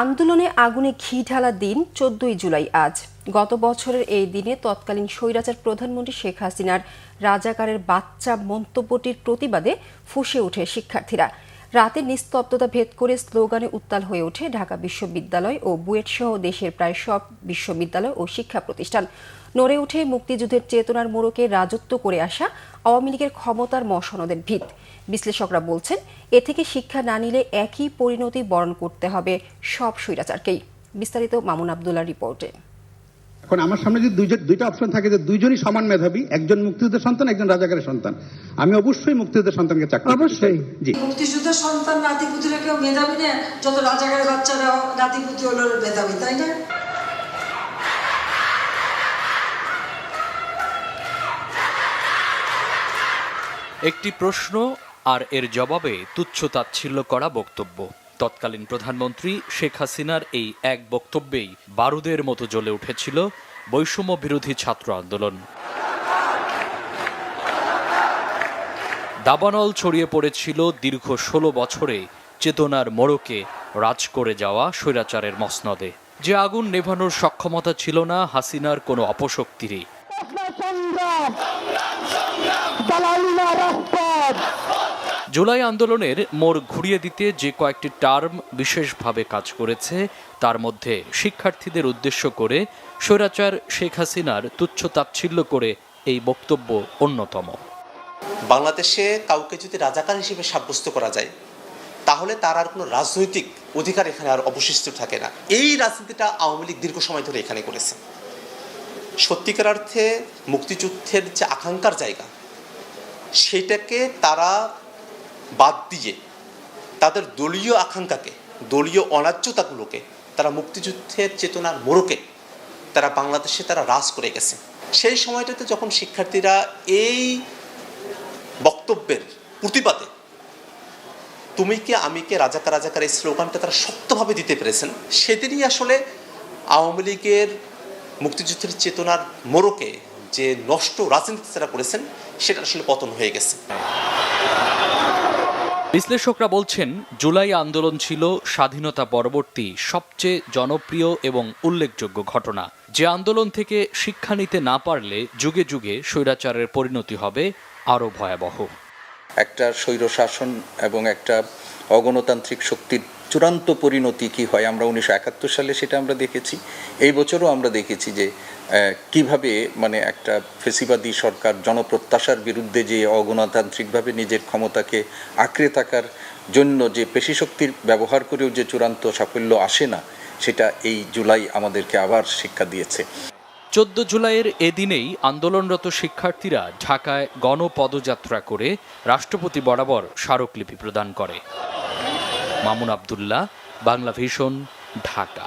আন্দোলনে আগুনে ঘি ঢালা দিন ১৪ই জুলাই আজ। গত বছরের এই দিনে তৎকালীন স্বৈরাচার প্রধানমন্ত্রী শেখ হাসিনার রাজাকারের বাচ্চা মন্তব্যটির প্রতিবাদে ফুঁসে ওঠে শিক্ষার্থীরা। রাতে নিস্তব্ধতা ভেদ করে স্লোগানে উত্তাল হয়ে ওঠে ঢাকা বিশ্ববিদ্যালয় ও বুয়েট সহ দেশের প্রায় সব বিশ্ববিদ্যালয় ও শিক্ষা প্রতিষ্ঠান। নড়ে ওঠে মুক্তিযুদ্ধের চেতনার মোড়কে রাজত্ব করে আসা আওয়ামী লীগের ক্ষমতার মসনদের ভিত। বিশ্লেষকরা বলছেন, এ থেকে শিক্ষা না নিলে একই পরিণতি বরণ করতে হবে সব স্বৈরাচারকেই। বিস্তারিত মামুন আবদুল্লাহর রিপোর্টে। এখন আমার সামনে যদি দুইটা অপশন থাকে যে দুইজনই সমান মেধাবী, একজন মুক্তিযুদ্ধের সন্তান, একজন রাজাকারের সন্তান, আমি অবশ্যই মুক্তিযুদ্ধের সন্তানকে চাকরি দেব। অবশ্যই জি। মুক্তিযুদ্ধের সন্তান নাতিপুতিরা কেউ মেধাবী না, যত রাজাকারের বাচ্চারা নাতিপুতি হলো মেধাবী, তাই না? একটি প্রশ্ন আর এর জবাবে তুচ্ছ-তাচ্ছিল্য করা বক্তব্য। তৎকালীন প্রধানমন্ত্রী শেখ হাসিনার এই এক বক্তব্যেই বারুদের মতো জ্বলে উঠেছিল বৈষম্য বিরোধী ছাত্র আন্দোলন। দাবানল ছড়িয়ে পড়েছিল দীর্ঘ ১৬ বছরে চেতনার মোড়কে রাজ করে যাওয়া স্বৈরাচারের মসনদে। যে আগুন নেভানোর সক্ষমতা ছিল না হাসিনার কোনো অপশক্তিরই। জুলাই আন্দোলনের মোড় ঘুরিয়ে দিতে যে কয়েকটি টার্ম বিশেষভাবে কাজ করেছে, তার মধ্যে শিক্ষার্থীদের উদ্দেশ্য করে স্বৈরাচার শেখ হাসিনার তুচ্ছ-তাচ্ছিল্য করে এই বক্তব্য অন্যতম। বাংলাদেশে কাউকে যদি রাজাকার হিসেবে সাব্যস্ত করা যায়, তাহলে তার আর কোনো রাজনৈতিক অধিকার এখানে আর অবশিষ্ট থাকে না। এই রাজনীতিটা আওয়ামী লীগ দীর্ঘ সময় ধরে এখানে করেছে। সত্যিকার অর্থে মুক্তিযুদ্ধের যে আকাঙ্ক্ষার জায়গা, সেটাকে তারা বাদ দিয়ে তাদের দলীয় আকাঙ্ক্ষাকে, দলীয় অন্যায্যতাগুলোকে তারা মুক্তিযুদ্ধের চেতনার মোড়কে তারা বাংলাদেশে তারা রাজ করে গেছে। সেই সময়টাতে যখন শিক্ষার্থীরা এই বক্তব্যের প্রতিবাদে তুমি কে আমি কে রাজাকার রাজাকার এই স্লোগানটা তারা শক্তভাবে দিতে পেরেছেন, সেদিনই আসলে আওয়ামী লীগের মুক্তিযুদ্ধের চেতনার মোড়কে যে নষ্ট রাজনীতি তারা করেছেন, সেটা আসলে পতন হয়ে গেছে। বিশ্লেষকরা বলছেন, জুলাই আন্দোলন ছিল স্বাধীনতা পরবর্তী সবচেয়ে জনপ্রিয় এবং উল্লেখযোগ্য ঘটনা। যে আন্দোলন থেকে শিক্ষা নিতে না পারলে যুগে যুগে স্বৈরাচারের পরিণতি হবে আরও ভয়াবহ। একটা স্বৈরশাসন এবং একটা অগণতান্ত্রিক শক্তির চূড়ান্ত পরিণতি কি হয়, আমরা 1971 সালে সেটা আমরা দেখেছি। এই বছরও আমরা দেখেছি যে কিভাবে একটা ফেসিবাদী সরকার জনপ্রত্যাশার বিরুদ্ধে যে অগণতান্ত্রিকভাবে নিজের ক্ষমতাকে আঁকড়ে থাকার জন্য যে পেশিশক্তির ব্যবহার করেও যে চূড়ান্ত সাফল্য আসে না, সেটা এই জুলাই আমাদেরকে আবার শিক্ষা দিয়েছে। ১৪ জুলাইয়ের এদিনেই আন্দোলনরত শিক্ষার্থীরা ঢাকায় গণপদযাত্রা করে রাষ্ট্রপতি বরাবর স্মারকলিপি প্রদান করে। মামুন আবদুল্লাহ, বাংলা ভিশন, ঢাকা।